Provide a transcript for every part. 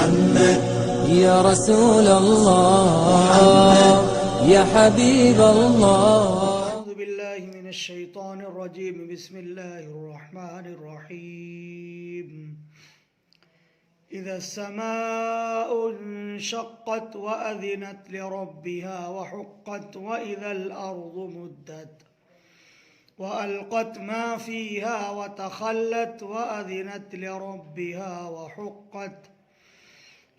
محمد يا رسول الله يا حبيب الله. أعوذ بالله من الشيطان الرجيم. بسم الله الرحمن الرحيم. إذا السماء انشقت وأذنت لربها وحقت وإذا الأرض مدت وألقت ما فيها وتخلت وأذنت لربها وحقت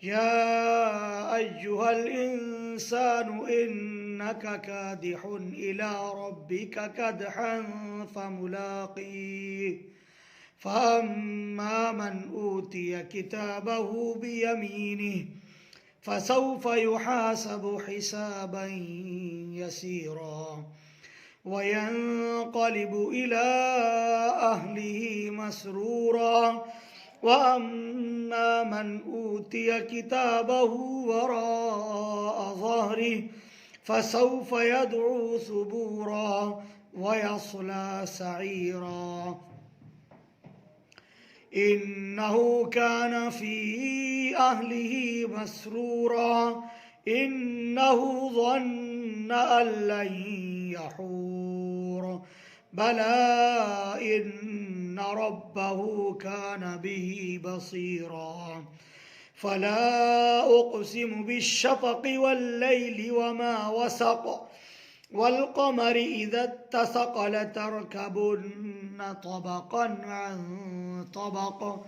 يا أيها الإنسان إنك كادح إلى ربك كدحا فملاقيه فأما من أوتي كتابه بيمينه فسوف يحاسب حسابا يسيرا وينقلب إلى أهله مسرورا وأما من أوتي كتابه وراء ظهره فسوف يدعو ثبورا ويصلى سعيرا إنه كان في أهله مسرورا إنه ظن أن لن يحور بلى إن ربه كان به بصيرا فلا أقسم بالشفق والليل وما وسق والقمر إذا اتسق لتركبن طبقا عن طبق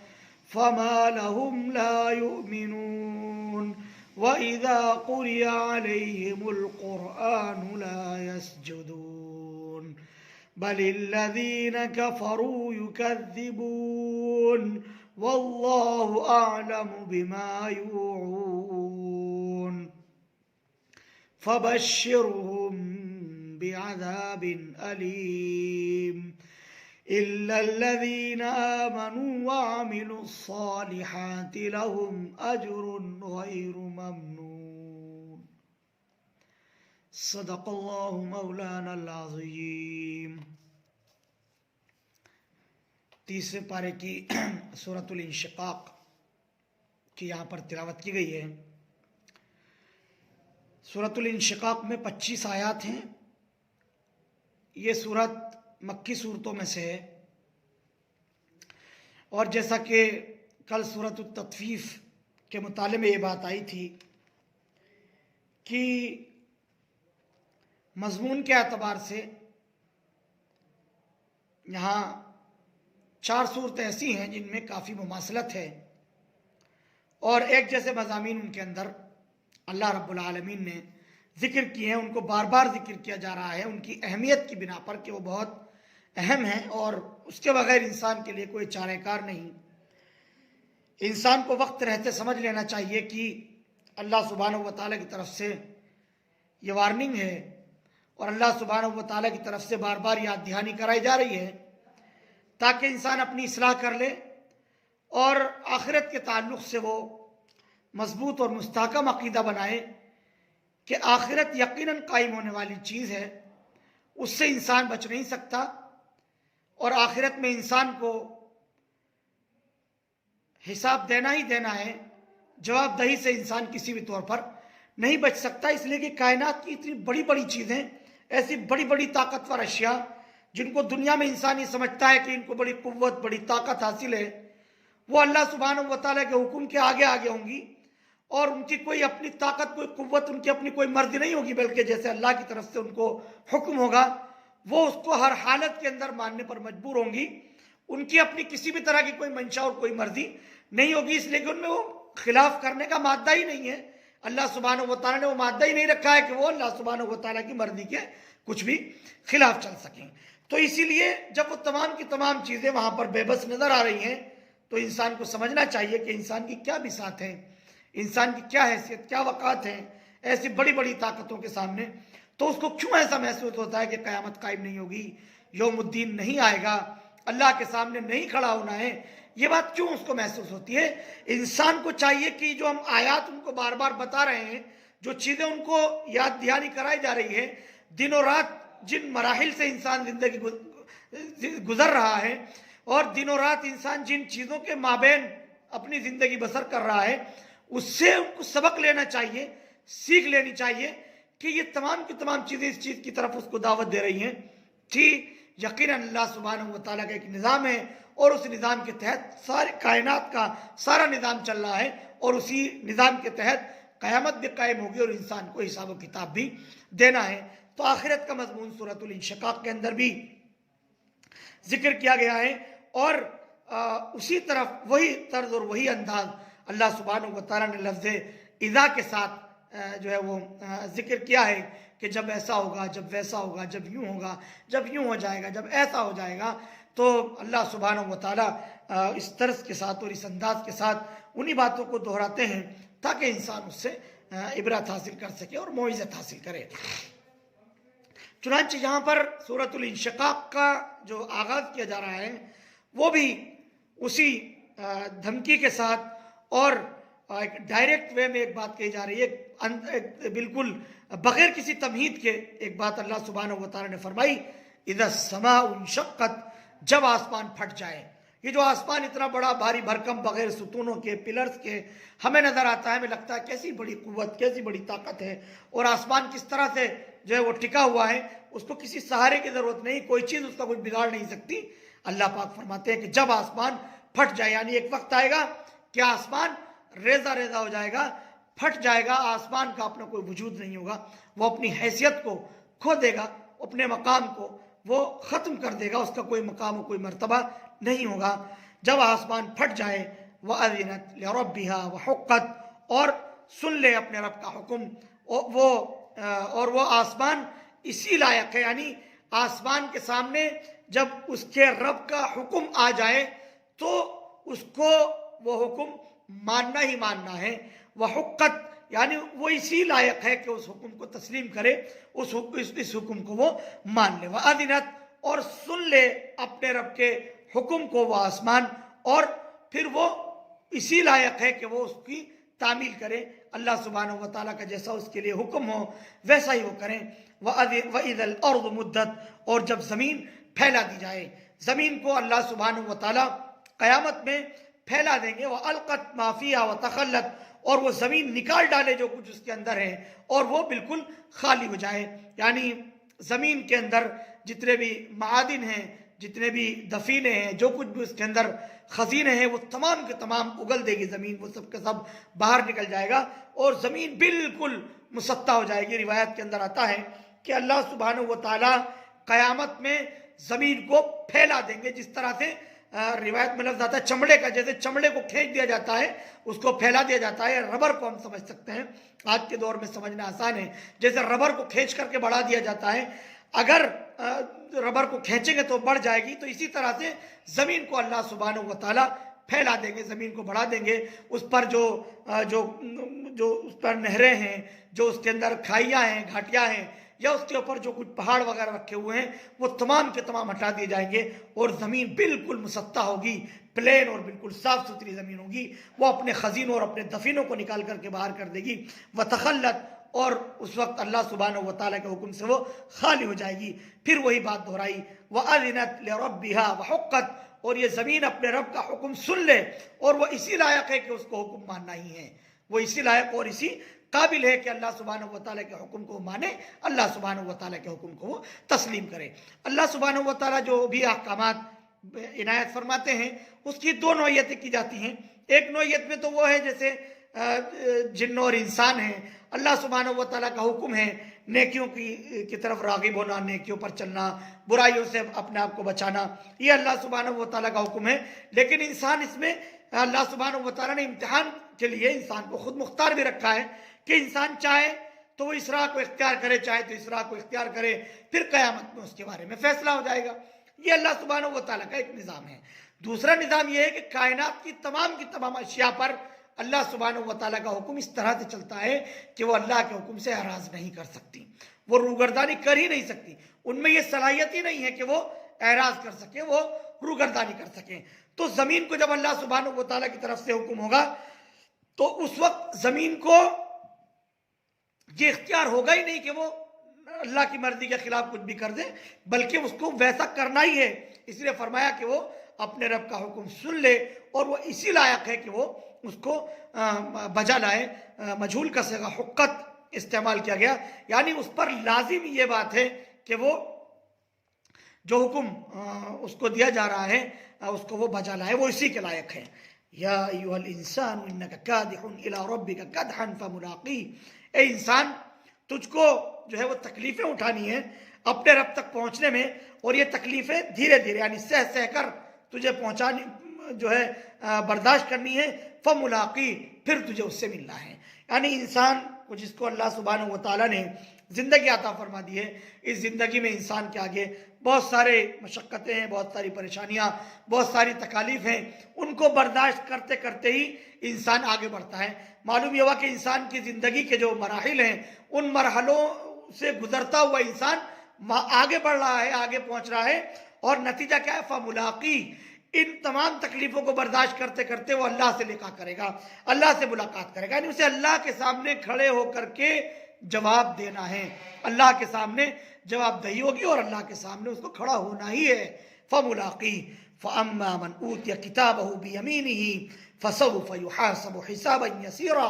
فما لهم لا يؤمنون وإذا قرئ عليهم القرآن لا يسجدون بل الذين كفروا يكذبون والله أعلم بما يوعون فبشرهم بعذاب أليم إلا الذين آمنوا وعملوا الصالحات لهم أجر غير ممنون صدق الله مولانا العظیم. تیسرے پارے کی سورۃ الانشقاق کی یہاں پر تلاوت کی گئی ہے. سورۃ الانشقاق میں 25 آیات ہیں. یہ سورت مکی صورتوں میں سے ہے، اور جیسا کہ کل سورۃ التطفیف کے مطالعے میں یہ بات آئی تھی کہ مضمون کے اعتبار سے یہاں 4 صورتیں ایسی ہیں جن میں کافی مماثلت ہے، اور ایک جیسے مضامین ان کے اندر اللہ رب العالمین نے ذکر کیے ہیں. ان کو بار بار ذکر کیا جا رہا ہے ان کی اہمیت کی بنا پر کہ وہ بہت اہم ہیں اور اس کے بغیر انسان کے لیے کوئی چارہ کار نہیں. انسان کو وقت رہتے سمجھ لینا چاہیے کہ اللہ سبحانہ و تعالیٰ کی طرف سے یہ وارننگ ہے، اور اللہ سبحانہ و تعالیٰ کی طرف سے بار بار یاد دہانی کرائی جا رہی ہے تاکہ انسان اپنی اصلاح کر لے اور آخرت کے تعلق سے وہ مضبوط اور مستحکم عقیدہ بنائے کہ آخرت یقیناً قائم ہونے والی چیز ہے، اس سے انسان بچ نہیں سکتا، اور آخرت میں انسان کو حساب دینا ہی دینا ہے. جواب دہی سے انسان کسی بھی طور پر نہیں بچ سکتا، اس لیے کہ کائنات کی اتنی بڑی بڑی چیزیں، ایسی بڑی بڑی طاقتور اشیاء جن کو دنیا میں انسان یہ سمجھتا ہے کہ ان کو بڑی قوت بڑی طاقت حاصل ہے، وہ اللہ سبحانہ و تعالیٰ کے حکم کے آگے آگے ہوں گی، اور ان کی کوئی اپنی طاقت کوئی قوت ان کی اپنی کوئی مرضی نہیں ہوگی، بلکہ جیسے اللہ کی طرف سے ان کو حکم ہوگا وہ اس کو ہر حالت کے اندر ماننے پر مجبور ہوں گی. ان کی اپنی کسی بھی طرح کی کوئی منشا اور کوئی مرضی نہیں ہوگی، اس لیے کہ ان میں وہ خلاف کرنے کا مادہ ہی نہیں ہے. اللہ سبحانہ و تعالیٰ نے وہ مادہ ہی نہیں رکھا ہے کہ وہ اللہ سبحانہ و تعالیٰ کی مرضی کے کچھ بھی خلاف چل سکیں. تو اسی لیے جب وہ تمام کی تمام چیزیں وہاں پر بے بس نظر آ رہی ہیں تو انسان کو سمجھنا چاہیے کہ انسان کی کیا بساط ہے، انسان کی کیا حیثیت، کیا وقات ہیں ایسی بڑی بڑی طاقتوں کے سامنے. تو اس کو کیوں ایسا محسوس ہوتا ہے کہ قیامت قائم نہیں ہوگی، یوم الدین نہیں آئے گا، اللہ کے سامنے نہیں کھڑا ہونا ہے؟ یہ بات کیوں اس کو محسوس ہوتی ہے؟ انسان کو چاہیے کہ جو ہم آیات ان کو بار بار بتا رہے ہیں، جو چیزیں ان کو یاد دہانی کرائی جا رہی ہے، دن و رات جن مراحل سے انسان زندگی گزر رہا ہے اور دن و رات انسان جن چیزوں کے مابین اپنی زندگی بسر کر رہا ہے، اس سے ان کو سبق لینا چاہیے، سیکھ لینی چاہیے کہ یہ تمام کی تمام چیزیں اس چیز کی طرف اس کو دعوت دے رہی ہیں کہ یقیناً اللہ سبحانہ و تعالیٰ کا ایک نظام ہے، اور اس نظام کے تحت سارے کائنات کا سارا نظام چل رہا ہے، اور اسی نظام کے تحت قیامت بھی قائم ہوگی اور انسان کو حساب و کتاب بھی دینا ہے۔ تو آخرت کا مضمون سورۃ الانشقاق کے اندر بھی ذکر کیا گیا ہے، اور اسی طرف وہی طرز اور وہی انداز اللہ سبحانہ و تعالیٰ نے لفظ اذا کے ساتھ جو ہے وہ ذکر کیا ہے کہ جب ایسا ہوگا، جب ویسا ہوگا، جب یوں ہوگا، جب یوں ہو جائے گا، جب ایسا ہو جائے گا۔ تو اللہ سبحانہ و تعالیٰ اس طرز کے ساتھ اور اس انداز کے ساتھ انہی باتوں کو دہراتے ہیں تاکہ انسان اس سے عبرت حاصل کر سکے اور موعظت حاصل کرے۔ چنانچہ یہاں پر سورۃ الانشقاق کا جو آغاز کیا جا رہا ہے وہ بھی اسی دھمکی کے ساتھ اور ایک ڈائریکٹ وے میں ایک بات کہی جا رہی ہے، بالکل بغیر کسی تمہید کے ایک بات اللہ سبحانہ و تعالیٰ نے فرمائی، اذا السماء انشقت، جب آسمان پھٹ جائے۔ یہ جو آسمان اتنا بڑا بھاری بھرکم بغیر ستونوں کے، پلرز کے ہمیں نظر آتا ہے، ہمیں لگتا ہے کیسی بڑی قوت، کیسی بڑی طاقت ہے، اور آسمان کس طرح سے جو ہے وہ ٹکا ہوا ہے، اس کو کسی سہارے کی ضرورت نہیں، کوئی چیز اس کا کچھ بگاڑ نہیں سکتی۔ اللہ پاک فرماتے ہیں کہ جب آسمان پھٹ جائے، یعنی ایک وقت آئے گا کہ آسمان ریزہ ریزہ ہو جائے گا، پھٹ جائے گا، آسمان کا اپنا کوئی وجود نہیں ہوگا، وہ اپنی حیثیت کو کھو دے گا، اپنے مقام کو وہ ختم کر دے گا، اس کا کوئی مقام و کوئی مرتبہ نہیں ہوگا۔ جب آسمان پھٹ جائے، وَأَذِنَتْ لِرَبِّهَا وَحُقَّتْ، اور سن لے اپنے رب کا حکم، اور وہ آسمان اسی لائق ہے، یعنی آسمان کے سامنے جب اس کے رب کا حکم آ جائے تو اس کو وہ حکم ماننا ہی ماننا ہے۔ وحقت، یعنی وہ اسی لائق ہے کہ اس حکم کو تسلیم کرے، اس حکم کو وہ مان لے۔ وَأَذِنَتْ، اور سن لے اپنے رب کے حکم کو وہ آسمان، اور پھر وہ اسی لائق ہے کہ وہ اس کی تعمیل کرے، اللہ سبحانہ و تعالیٰ کا جیسا اس کے لیے حکم ہو ویسا ہی وہ کریں۔ وَإِذَا الْأَرْضُ مُدَّتْ، اور جب زمین پھیلا دی جائے، زمین کو اللہ سبحانہ و تعالیٰ قیامت میں پھیلا دیں گے۔ وَأَلْقَتْ مَا فِيهَا وَتَخَلَّتْ، اور وہ زمین نکال ڈالے جو کچھ اس کے اندر ہے، اور وہ بالکل خالی ہو جائے، یعنی زمین کے اندر جتنے بھی معادن ہیں، جتنے بھی دفینے ہیں، جو کچھ بھی اس کے اندر خزینے ہیں، وہ تمام کے تمام اگل دے گی زمین، وہ سب کا سب باہر نکل جائے گا، اور زمین بالکل مسطح ہو جائے گی۔ روایت کے اندر آتا ہے کہ اللہ سبحانہ و تعالیٰ قیامت میں زمین کو پھیلا دیں گے، جس طرح سے روایت میں لفظ آتا ہے چمڑے کا، جیسے چمڑے کو کھینچ دیا جاتا ہے، اس کو پھیلا دیا جاتا ہے۔ ربر کو ہم سمجھ سکتے ہیں، آج کے دور میں سمجھنا آسان ہے، جیسے ربر کو کھینچ کر کے بڑھا دیا جاتا ہے، اگر ربر کو کھینچیں گے تو بڑھ جائے گی، تو اسی طرح سے زمین کو اللہ سبحانہ و تعالیٰ پھیلا دیں گے، زمین کو بڑھا دیں گے، اس پر جو اس پر نہریں ہیں، جو اس کے اندر کھائیاں ہیں، گھاٹیاں ہیں، یا اس کے اوپر جو کچھ پہاڑ وغیرہ رکھے ہوئے ہیں، وہ تمام کے تمام ہٹا دیے جائیں گے، اور زمین بالکل مسطح ہوگی، پلین اور بالکل صاف ستھری زمین ہوگی، وہ اپنے خزینوں اور اپنے دفینوں کو نکال کر کے باہر کر دے گی۔ وَتَخَلَّتْ، اور اس وقت اللہ سبحانہ و تعالیٰ کے حکم سے وہ خالی ہو جائے گی۔ پھر وہی بات دہرائی، وَأَذِنَتْ لِرَبِّهَا وَحُقَّتْ، اور یہ زمین اپنے رب کا حکم سن لے، اور وہ اسی لائق ہے کہ اس کو حکم ماننا ہی ہے، وہ اسی لائق اور اسی قابل ہے کہ اللہ سبحانہ و تعالیٰ کے حکم کو مانے، اللہ سبحانہ و تعالیٰ کے حکم کو وہ تسلیم کرے۔ اللہ سبحانہ و تعالیٰ جو بھی احکامات عنایت فرماتے ہیں، اس کی دو نوعیتیں کی جاتی ہیں۔ ایک نوعیت میں تو وہ ہے جیسے جن اور انسان ہیں، اللہ سبحانہ و تعالیٰ کا حکم ہے نیکیوں کی طرف راغب ہونا، نیکیوں پر چلنا، برائیوں سے اپنے آپ کو بچانا، یہ اللہ سبحانہ و تعالیٰ کا حکم ہے۔ لیکن انسان اس میں اللہ سبحانہ و تعالیٰ نے امتحان کے لیے انسان کو خود مختار بھی رکھا ہے کہ انسان چاہے تو وہ اسراء کو اختیار کرے، چاہے تو اسراء کو اختیار کرے، پھر قیامت میں اس کے بارے میں فیصلہ ہو جائے گا۔ یہ اللہ سبحانہ و تعالیٰ کا ایک نظام ہے۔ دوسرا نظام یہ ہے کہ کائنات کی تمام اشیاء پر اللہ سبحانہ و تعالیٰ کا حکم اس طرح سے چلتا ہے کہ وہ اللہ کے حکم سے اعراض نہیں کر سکتی، وہ روگردانی کر ہی نہیں سکتی، ان میں یہ صلاحیت ہی نہیں ہے کہ وہ اعراض کر سکیں، وہ روگردانی کر سکیں۔ تو زمین کو جب اللہ سبحانہ و تعالیٰ کی طرف سے حکم ہوگا تو اس وقت زمین کو یہ اختیار ہوگا ہی نہیں کہ وہ اللہ کی مرضی کے خلاف کچھ بھی کر دے، بلکہ اس کو ویسا کرنا ہی ہے۔ اس لیے فرمایا کہ وہ اپنے رب کا حکم سن لے، اور وہ اسی لائق ہے کہ وہ اس کو بجا لائے. مجھول کا صیغہ حقت استعمال کیا گیا، یعنی اس پر لازم یہ بات ہے کہ وہ جو حکم اس کو دیا جا رہا ہے اس کو وہ بجا لائے، وہ اسی کے لائق ہے. یا ایھا الانسان انک کادح الی ربک کدحا فملاقیہ، اے انسان تجھ کو جو ہے وہ تکلیفیں اٹھانی ہیں اپنے رب تک پہنچنے میں، اور یہ تکلیفیں دھیرے دھیرے یعنی سہ سہ کر تجھے پہنچانی جو ہے برداشت کرنی ہے. فملاقیہ، پھر تجھے اس سے ملنا ہے. یعنی انسان کو جس کو اللہ سبحانہ و تعالیٰ نے زندگی عطا فرما دی ہے، اس زندگی میں انسان کے آگے بہت سارے مشقتیں ہیں، بہت ساری پریشانیاں، بہت ساری تکالیف ہیں. ان کو برداشت کرتے کرتے ہی انسان آگے بڑھتا ہے. معلوم یہ ہوا کہ انسان کی زندگی کے جو مراحل ہیں ان مرحلوں سے گزرتا ہوا انسان آگے بڑھ رہا ہے، آگے پہنچ رہا ہے، اور نتیجہ کیا ہے؟ فملاقیہ. ان تمام تکلیفوں کو برداشت کرتے کرتے وہ اللہ سے لقاء کرے گا، اللہ سے ملاقات کرے گا. یعنی اسے اللہ کے سامنے کھڑے ہو کر کے جواب دینا ہے، اللہ کے سامنے جواب دہی ہوگی اور اللہ کے سامنے اس کو کھڑا ہونا ہی ہے. فملاقیہ. فاما من اوتی کتابہ بیمینہ فسوف یحاسب حسابا یسیرا.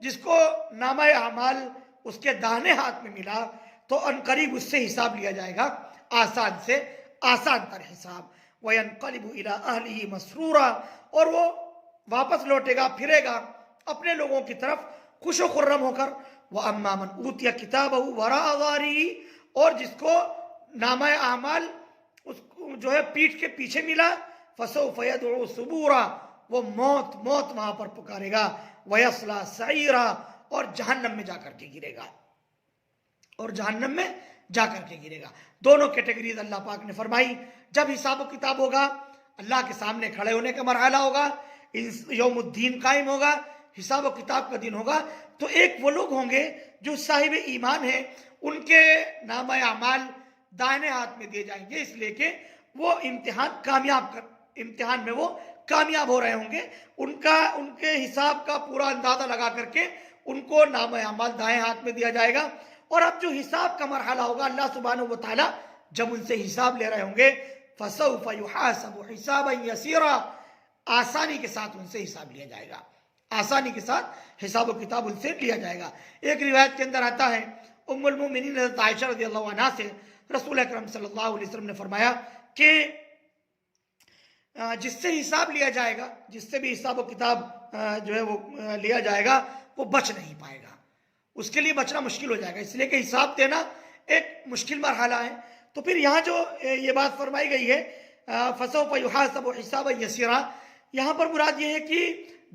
جس کو نامہ اعمال اس کے داہنے ہاتھ میں ملا تو عنقریب اس سے حساب لیا جائے گا، آسان سے آسان تر حساب. وَيَنْقَلِبُ إِلَىٰ أَهْلِهِ مَسْرُورًا، اور وہ واپس لوٹے گا، پھرے گا اپنے لوگوں کی طرف خوش و خرم ہو کر. وَأَمَّا مَنْ أُوتِيَ كِتَابَهُ وَرَاءَ ظَهْرِهِ، اور جس کو نامہ اعمال اس کو جو ہے پیٹھ کے پیچھے ملا. فَسَوْفَ يَدْعُو ثُبُورًا، وہ موت وہاں پر پکارے گا. وَيَصْلَىٰ سَعِيرًا، اور جہنم میں جا کر کے گرے گا، اور جہنم میں جا کر کے گرے گا. دونوں کیٹیگریز اللہ پاک نے فرمائی. جب حساب و کتاب ہوگا، اللہ کے سامنے کھڑے ہونے کا مرحلہ ہوگا، یوم الدین قائم ہوگا، حساب و کتاب کا دن ہوگا، تو ایک وہ لوگ ہوں گے جو صاحب ایمان ہیں، ان کے نامہ اعمال دائنے ہاتھ میں دیے جائیں گے، اس لیے کہ وہ امتحان میں وہ کامیاب ہو رہے ہوں گے. ان کے حساب کا پورا اندازہ لگا کر کے ان کو نامہ اعمال دائیں ہاتھ میں دیا جائے گا. اور اب جو حساب کا مرحلہ ہوگا، اللہ سبحانہ و تعالیٰ جب ان سے حساب لے رہے ہوں گے، فَسَوْفَ يُحَاسَبُ حِسَابًا يَسِيرًا، آسانی کے ساتھ ان سے حساب لیا جائے گا، آسانی کے ساتھ حساب و کتاب ان سے لیا جائے گا. ایک روایت کے اندر آتا ہے ام المؤمنین حضرت عائشہ رضی اللہ عنہا سے رسول اکرم صلی اللہ علیہ وسلم نے فرمایا کہ جس سے حساب لیا جائے گا، جس سے بھی حساب و کتاب جو ہے وہ لیا جائے گا، وہ بچ نہیں پائے گا، اس کے لیے بچنا مشکل ہو جائے گا، اس لیے کہ حساب دینا ایک مشکل مرحلہ ہے. تو پھر یہاں جو یہ بات فرمائی گئی ہے فَسَوْفَ يُحَاسَبُ حِسَابًا يَسِيرًا، یہاں پر مراد یہ ہے کہ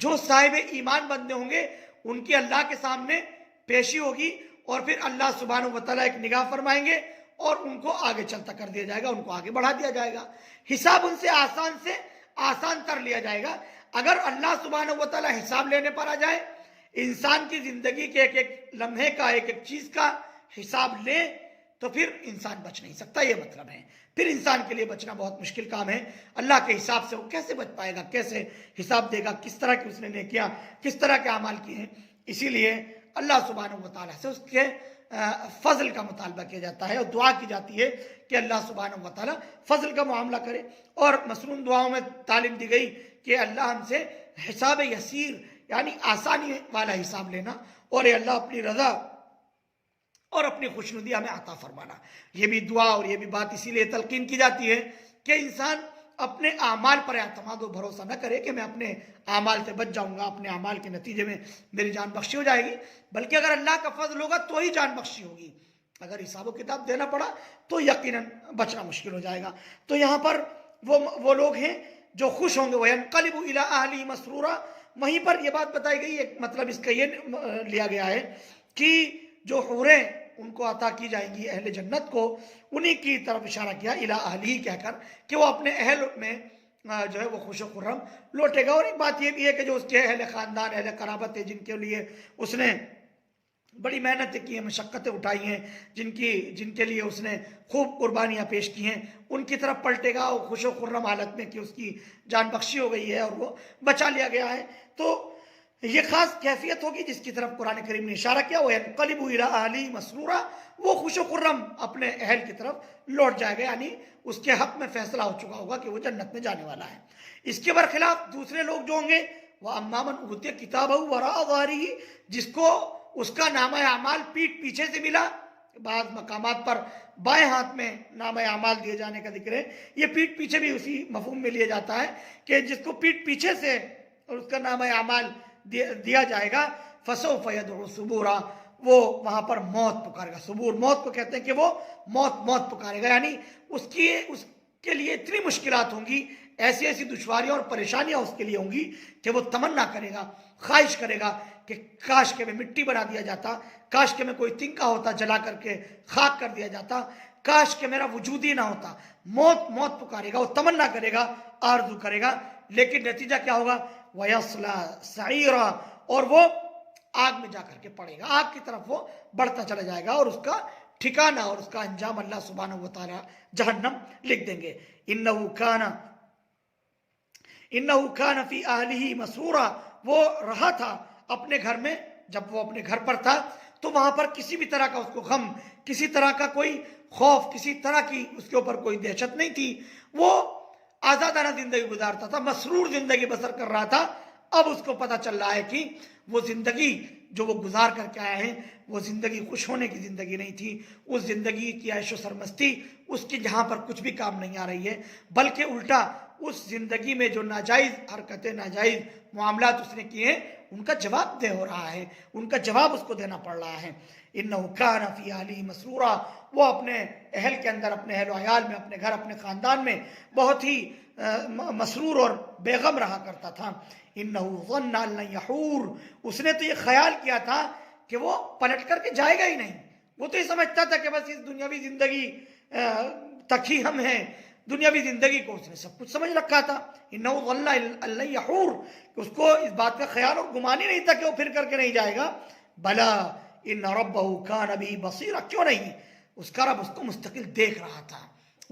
جو صاحب ایمان بندے ہوں گے ان کی اللہ کے سامنے پیشی ہوگی، اور پھر اللہ سبحانہ و تعالیٰ ایک نگاہ فرمائیں گے اور ان کو آگے چلتا کر دیا جائے گا، ان کو آگے بڑھا دیا جائے گا. حساب ان سے آسان تر لیا جائے گا. اگر اللہ سبحانہ و تعالیٰ حساب لینے پر آ جائے، انسان کی زندگی کے ایک ایک لمحے کا، ایک ایک چیز کا حساب لے، تو پھر انسان بچ نہیں سکتا. یہ مطلب ہے پھر انسان کے لیے بچنا بہت مشکل کام ہے. اللہ کے حساب سے وہ کیسے بچ پائے گا، کیسے حساب دے گا، کس طرح کی اس نے نیکیاں، کس طرح کے اعمال کیے ہیں. اسی لیے اللہ سبحانہ و تعالیٰ سے اس کے فضل کا مطالبہ کیا جاتا ہے اور دعا کی جاتی ہے کہ اللہ سبحانہ و تعالیٰ فضل کا معاملہ کرے. اور مصنون دعاؤں میں تعلیم دی گئی کہ اللہ ہم سے حساب یسیر یعنی آسانی والا حساب لینا، اور اے اللہ اپنی رضا اور اپنی خوشنودی ہمیں عطا فرمانا. یہ بھی دعا اور یہ بھی بات اسی لیے تلقین کی جاتی ہے کہ انسان اپنے اعمال پر اعتماد و بھروسہ نہ کرے کہ میں اپنے اعمال سے بچ جاؤں گا، اپنے اعمال کے نتیجے میں میری جان بخشی ہو جائے گی، بلکہ اگر اللہ کا فضل ہوگا تو ہی جان بخشی ہوگی. اگر حساب و کتاب دینا پڑا تو یقیناً بچنا مشکل ہو جائے گا. تو یہاں پر وہ لوگ ہیں جو خوش ہوں گے. وَيَنْقَلِبُ إِلَىٰ أَهْلِهِ مَسْرُورًا، وہیں پر یہ بات بتائی گئی، ایک مطلب اس کا یہ لیا گیا ہے کہ جو حوریں ان کو عطا کی جائیں گی اہل جنت کو، انہی کی طرف اشارہ کیا اِلَىٰ أَهْلِهِ کہہ کر کہ وہ اپنے اہل میں جو ہے وہ خوش و خرم لوٹے گا. اور ایک بات یہ بھی ہے کہ جو اس کے اہل خاندان، اہل قرابت ہے، جن کے لیے اس نے بڑی محنتیں کی ہیں، مشقتیں اٹھائی ہیں، جن کے لیے اس نے خوب قربانیاں پیش کی ہیں، ان کی طرف پلٹے گا اور خوش و خرم حالت میں کہ اس کی جان بخشی ہو گئی ہے اور وہ بچا لیا گیا ہے. تو یہ خاص کیفیت ہوگی جس کی طرف قرآن کریم نے اشارہ کیا. وَيَنْقَلِبُ إِلَىٰ أَهْلِهِ مَسْرُورًا، وہ خوش و خرم اپنے اہل کی طرف لوٹ جائے گا، یعنی اس کے حق میں فیصلہ ہو چکا ہوگا کہ وہ جنت میں جانے والا ہے. اس کے برخلاف دوسرے لوگ جو ہوں گے وَأَمَّا مَنْ أُوتِيَ كِتَابَهُ وَرَاءَ ظَهْرِهِ، جس کو اس کا نامہ اعمال پیٹھ پیچھے سے ملا. بعض مقامات پر بائیں ہاتھ میں نامہ اعمال دیے جانے کا ذکر ہے. یہ پیٹھ پیچھے بھی اسی مفہوم میں لیا جاتا ہے کہ جس کو پیٹھ پیچھے سے اور اس کا نامہ اعمال دیا جائے گا. فَسَوْفَ يَدْعُو ثُبُورًا، وہ وہاں پر موت پکارے گا. ثبور موت کو کہتے ہیں کہ وہ موت پکارے گا، یعنی اس کے لیے اتنی مشکلات ہوں گی، ایسی ایسی دشواریاں اور پریشانیاں اس کے لیے ہوں گی کہ وہ تمنا کرے گا، خواہش کرے گا کہ کاش کہ میں مٹی بنا دیا جاتا، کاش کہ میں کوئی تنکا ہوتا جلا کر کے خاک کر دیا جاتا، کاش کہ میرا وجود ہی نہ ہوتا. موت پکارے گا، وہ تمنا کرے گا، آرزو کرے گا. لیکن نتیجہ کیا ہوگا؟ وَيَصْلَىٰ سَعِيرًا، اور وہ آگ میں جا کر کے پڑے گا، آگ کی طرف وہ بڑھتا چلا جائے گا، اور اس کا ٹھکانہ اور اس کا انجام اللہ سبحانہ و تعالی جہنم لکھ دیں گے. اِنَّهُ كَانَ فِي أَهْلِهِ مَسْرُورًا، وہ رہا تھا اپنے گھر میں. جب وہ اپنے گھر پر تھا تو وہاں پر کسی بھی طرح کا اس کو غم، کسی طرح کا کوئی خوف، کسی طرح کی اس کے اوپر کوئی دہشت نہیں تھی. وہ آزادانہ زندگی گزارتا تھا، مسرور زندگی بسر کر رہا تھا. اب اس کو پتہ چل رہا ہے کہ وہ زندگی جو وہ گزار کر کے آیا ہے وہ زندگی خوش ہونے کی زندگی نہیں تھی. اس زندگی کی عیش و سرمستی اس کی جہاں پر کچھ بھی کام نہیں آ رہی ہے، بلکہ الٹا اس زندگی میں جو ناجائز حرکتیں، ناجائز معاملات اس نے کیے ہیں، ان کا جواب دہ ہو رہا ہے، ان کا جواب اس کو دینا پڑ رہا ہے. اِنَّهُ كَانَ فِي أَهْلِهِ مَسْرُورًا، وہ اپنے اہل کے اندر، اپنے اہل و عیال میں، اپنے گھر، اپنے خاندان میں بہت ہی مسرور اور بے غم رہا کرتا تھا. اِنَّهُ ظَنَّ أَن لَّن يَحُورَ، اس نے تو یہ خیال کیا تھا کہ وہ پلٹ کر کے جائے گا ہی نہیں. وہ تو یہ سمجھتا تھا کہ بس اس دنیاوی زندگی تک ہی ہم ہیں، دنیاوی زندگی کو اس نے سب کچھ سمجھ رکھا تھا. اِنَّهُ ظَنَّ أن لَّن يَحُورَ، اس کو اس بات کا خیال اور گمان ہی نہیں تھا کہ وہ پھر کر کے نہیں جائے گا. بلا ان ربہ کان بہ بصیرا، کیوں نہیں، اس کا رب اس کو مستقل دیکھ رہا تھا.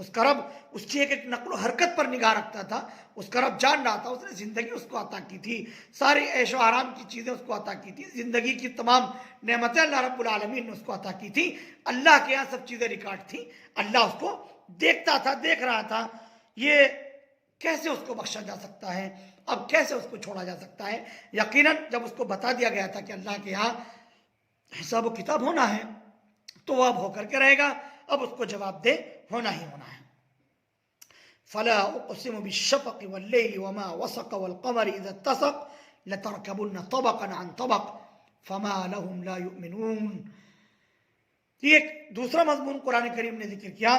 اس کا رب اس کی ایک نقل و حرکت پر نگاہ رکھتا تھا. اس کا رب جان رہا تھا، اس نے زندگی اس کو عطا کی تھی، ساری عیش و آرام کی چیزیں اس کو عطا کی تھی، زندگی کی تمام نعمتیں اللہ رب العالمین نے اس کو عطا کی تھی. اللہ کے یہاں سب چیزیں ریکارڈ تھیں، اللہ اس کو دیکھتا تھا، دیکھ رہا تھا. یہ کیسے اس کو بخشا جا سکتا ہے؟ اب کیسے اس کو چھوڑا جا سکتا ہے؟ یقیناً جب اس کو بتا دیا گیا تھا کہ اللہ کے یہاں حساب و کتاب ہونا ہے تو وہ اب ہو کر کے رہے گا، اب اس کو جواب دہ ہونا ہی ہونا ہے. فلا اقسم بالشفق واللیل وما وسق والقمر اذا اتسق لتركبن طبقا عن طبق فما لهم لا يؤمنون. یہ ایک دوسرا مضمون قرآن کریم نے ذکر کیا.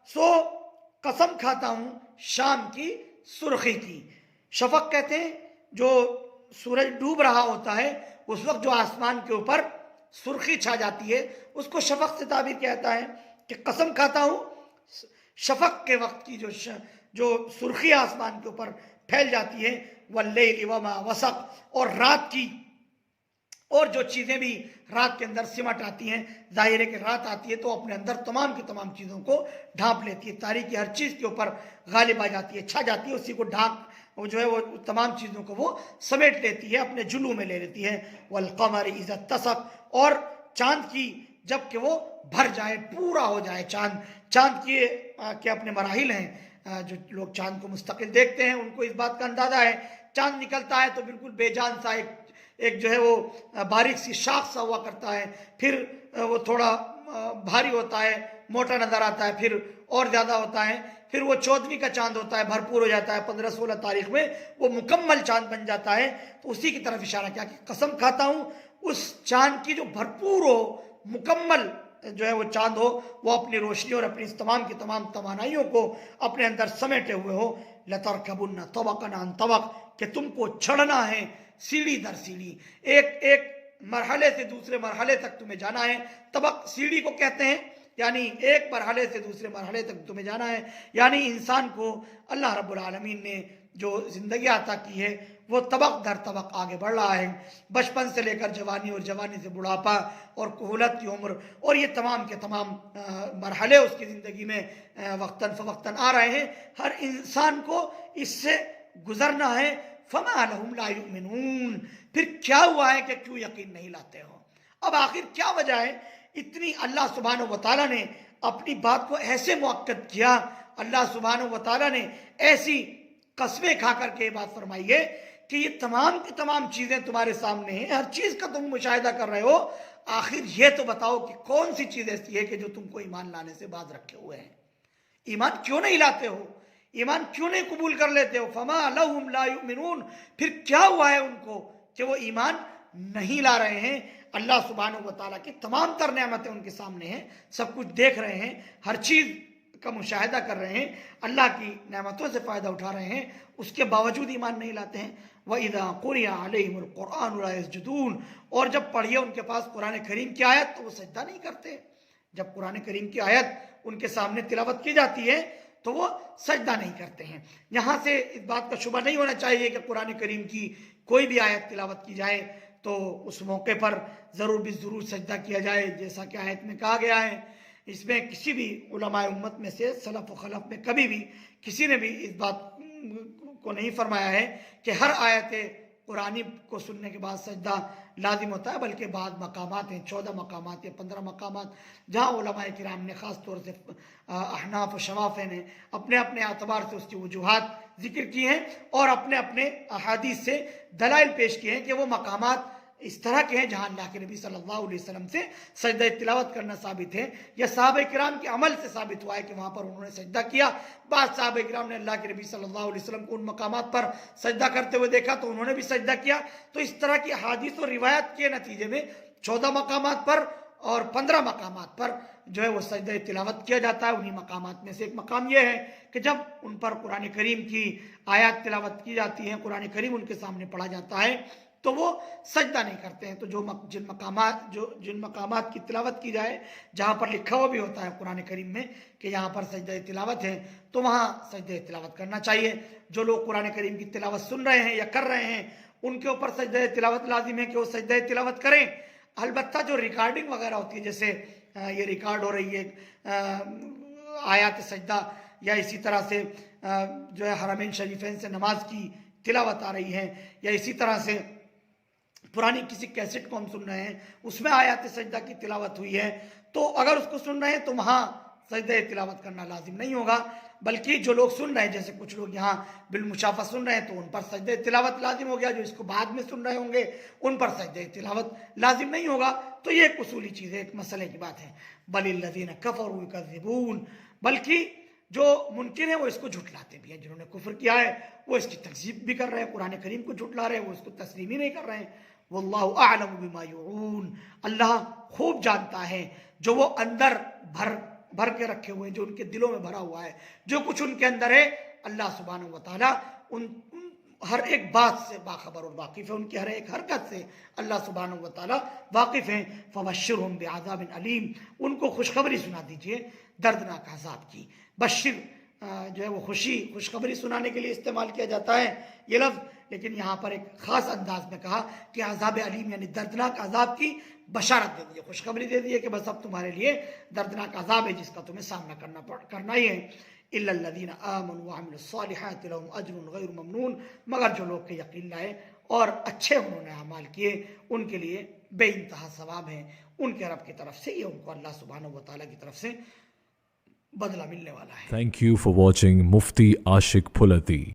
سو قسم کھاتا ہوں شام کی سرخی کی. شفق کہتے ہیں جو سورج ڈوب رہا ہوتا ہے اس وقت جو آسمان کے اوپر سرخی چھا جاتی ہے اس کو شفق سے تعبیر کہتا ہے کہ قسم کھاتا ہوں شفق کے وقت کی جو سرخی آسمان کے اوپر پھیل جاتی ہے. واللیل وما وسق، اور رات کی، اور جو چیزیں بھی رات کے اندر سمٹ آتی ہیں. ظاہر ہے کہ رات آتی ہے تو اپنے اندر تمام کی تمام چیزوں کو ڈھانپ لیتی ہے، تاریکی ہر چیز کے اوپر غالب آ جاتی ہے، چھا جاتی ہے، اسی کو ڈھانپ وہ جو ہے وہ تمام چیزوں کو وہ سمیٹ لیتی ہے، اپنے جلو میں لے لیتی ہے. والقمر اذا اتسق، اور چاند کی جب کہ وہ بھر جائے، پورا ہو جائے چاند. چاند کے اپنے مراحل ہیں، جو لوگ چاند کو مستقل دیکھتے ہیں ان کو اس بات کا اندازہ ہے. چاند نکلتا ہے تو بالکل بے جان سا ایک جو ہے وہ باریک سی شاخ سا ہوا کرتا ہے، پھر وہ تھوڑا بھاری ہوتا ہے، موٹا نظر آتا ہے، پھر اور زیادہ ہوتا ہے، پھر وہ 14ویں کا چاند ہوتا ہے، بھرپور ہو جاتا ہے، 15-16 تاریخ میں وہ مکمل چاند بن جاتا ہے. تو اسی کی طرف اشارہ کیا کہ قسم کھاتا ہوں اس چاند کی جو بھرپور ہو، مکمل جو ہے وہ چاند ہو، وہ اپنی روشنی اور اپنی اس تمام کی تمام توانائیوں کو اپنے اندر سمیٹے ہوئے ہو. لَتَرْكَبُنَّ طَبَقًا عَنْ طَبَقٍ، کہ تم کو چڑھنا ہے سیڑھی در سیڑھی، ایک مرحلے سے دوسرے مرحلے تک تمہیں جانا ہے. طبق سیڑھی کو کہتے ہیں، یعنی ایک مرحلے سے دوسرے مرحلے تک تمہیں جانا ہے. یعنی انسان کو اللہ رب العالمین نے جو زندگی عطا کی ہے وہ طبق در طبق آگے بڑھ رہا ہے. بچپن سے لے کر جوانی، اور جوانی سے بڑھاپا اور کہولت کی عمر، اور یہ تمام کے تمام مرحلے اس کی زندگی میں وقتاً فوقتاً آ رہے ہیں. ہر انسان کو اس سے گزرنا ہے. فما لهم لا یؤمنون، پھر کیا ہوا ہے کہ کیوں یقین نہیں لاتے ہو؟ اب آخر کیا وجہ ہے اتنی؟ اللہ سبحانہ و تعالیٰ نے اپنی بات کو ایسے مؤکد کیا، اللہ سبحانہ و تعالیٰ نے ایسی قسمیں کھا کر کے یہ بات فرمائی ہے کہ یہ تمام کی تمام چیزیں تمہارے سامنے ہیں, ہر چیز کا تم مشاہدہ کر رہے ہو, آخر یہ تو بتاؤ کہ کون سی چیز ایسی ہے کہ جو تم کو ایمان لانے سے باز رکھے ہوئے ہیں؟ ایمان کیوں نہیں لاتے ہو؟ ایمان کیوں نہیں قبول کر لیتے ہو؟ فما لہم لا یؤمنون, پھر کیا ہوا ہے ان کو کہ وہ ایمان نہیں لا رہے ہیں؟ اللہ سبحانہ و تعالیٰ کی تمام تر نعمتیں ان کے سامنے ہیں, سب کچھ دیکھ رہے ہیں, ہر چیز کا مشاہدہ کر رہے ہیں, اللہ کی نعمتوں سے فائدہ اٹھا رہے ہیں, اس کے باوجود ایمان نہیں لاتے ہیں. وَإِذَا قُرِئَ عَلَيْهِمُ الْقُرْآنُ لَا يَسْجُدُونَ, اور جب پڑھیے ان کے پاس قرآن کریم کی آیت تو وہ سجدہ نہیں کرتے. جب قرآن کریم کی آیت ان کے سامنے تلاوت کی جاتی ہے تو وہ سجدہ نہیں کرتے ہیں. یہاں سے اس بات کا شبہ نہیں ہونا چاہیے کہ قرآن کریم کی کوئی بھی آیت تلاوت کی جائے تو اس موقع پر ضرور سجدہ کیا جائے, جیسا کہ آیت میں کہا گیا ہے. اس میں کسی بھی علماء امت میں سے سلف و خلف میں کبھی بھی کسی نے بھی اس بات کو نہیں فرمایا ہے کہ ہر آیت قرآنی کو سننے کے بعد سجدہ لازم ہوتا ہے, بلکہ بعض مقامات ہیں, 14 مقامات یا 15 مقامات, جہاں علماء کرام نے خاص طور سے احناف و شوافع نے اپنے اپنے اعتبار سے اس کی وجوہات ذکر کی ہیں اور اپنے اپنے احادیث سے دلائل پیش کیے ہیں کہ وہ مقامات اس طرح کے ہیں جہاں اللہ کے نبی صلی اللہ علیہ وسلم سے سجدہ تلاوت کرنا ثابت ہے, یا صحابہ کرام کے عمل سے ثابت ہوا ہے کہ وہاں پر انہوں نے سجدہ کیا. بعض صحابہ کرام نے اللہ کے نبی صلی اللہ علیہ وسلم کو ان مقامات پر سجدہ کرتے ہوئے دیکھا تو انہوں نے بھی سجدہ کیا. تو اس طرح کی احادیث اور روایت کے نتیجے میں 14 مقامات پر اور 15 مقامات پر جو ہے وہ سجدہ تلاوت کیا جاتا ہے. انہی مقامات میں سے ایک مقام یہ ہے کہ جب ان پر قرآن کریم کی آیات تلاوت کی جاتی ہیں, قرآن کریم ان کے سامنے پڑھا جاتا ہے تو وہ سجدہ نہیں کرتے ہیں. تو جن مقامات کی تلاوت کی جائے جہاں پر لکھا ہوا بھی ہوتا ہے قرآن کریم میں کہ یہاں پر سجدہ تلاوت ہے تو وہاں سجدہ تلاوت کرنا چاہیے. جو لوگ قرآن کریم کی تلاوت سن رہے ہیں یا کر رہے ہیں ان کے اوپر سجدہ تلاوت لازم ہے کہ وہ سجدہ تلاوت کریں. البتہ جو ریکارڈنگ وغیرہ ہوتی ہے, جیسے یہ ریکارڈ ہو رہی ہے آیات سجدہ, یا اسی طرح سے جو ہے حرمین شریفین سے نماز کی تلاوت آ رہی ہے, یا اسی طرح سے پرانی کسی کیسٹ کو ہم سن رہے ہیں اس میں آیات سجدہ کی تلاوت ہوئی ہے, تو اگر اس کو سن رہے ہیں تو وہاں سجدہ تلاوت کرنا لازم نہیں ہوگا, بلکہ جو لوگ سن رہے ہیں, جیسے کچھ لوگ یہاں بالمشافہ سن رہے ہیں تو ان پر سجدہ تلاوت لازم ہو گیا, جو اس کو بعد میں سن رہے ہوں گے ان پر سجدہ تلاوت لازم نہیں ہوگا. تو یہ ایک اصولی چیز ہے, ایک مسئلے کی بات ہے. بل الذین کفروا یکذبون, بلکہ جو منکر ہیں وہ اس کو جھٹلاتے بھی ہیں. جنہوں نے کفر کیا ہے وہ اس کی تکذیب بھی کر رہے ہیں, قرآن کریم کو جھٹلا رہے ہیں, وہ اس کو تسلیم ہی نہیں کر رہے ہیں. واللہ اعلم بما یوعون, اللہ خوب جانتا ہے جو وہ اندر بھر کے رکھے ہوئے, جو ان کے دلوں میں بھرا ہوا ہے, جو کچھ ان کے اندر ہے. اللہ سبحانہ و تعالیٰ ان ہر ایک بات سے باخبر اور واقف ہے, ان کی ہر ایک حرکت سے اللہ سبحانہ و تعالیٰ واقف ہیں. فبشرہم بعذاب علیم, ان کو خوشخبری سنا دیجئے دردناک عذاب کی. بشر جو ہے وہ خوشخبری سنانے کے لیے استعمال کیا جاتا ہے یہ لفظ, لیکن یہاں پر ایک خاص انداز میں کہا کہ عذاب علیم یعنی دردناک عذاب کی بشارت دے دی, خوشخبری دے دی ہے کہ بس اب تمہارے لیے دردناک عذاب ہے جس کا تمہیں سامنا کرنا ہی ہے. الا الذین آمنوا وعملوا الصالحات لهم اجر غیر ممنون, مگر جو لوگ کے یقین لائے اور اچھے انہوں نے اعمال کیے ان کے لیے بے انتہا ثواب ہیں ان کے رب کی طرف سے, یہ ان کو اللہ سبحانہ و تعالیٰ کی طرف سے بدلہ ملنے والا ہے. Thank you for watching Mufti Ashik Phulati.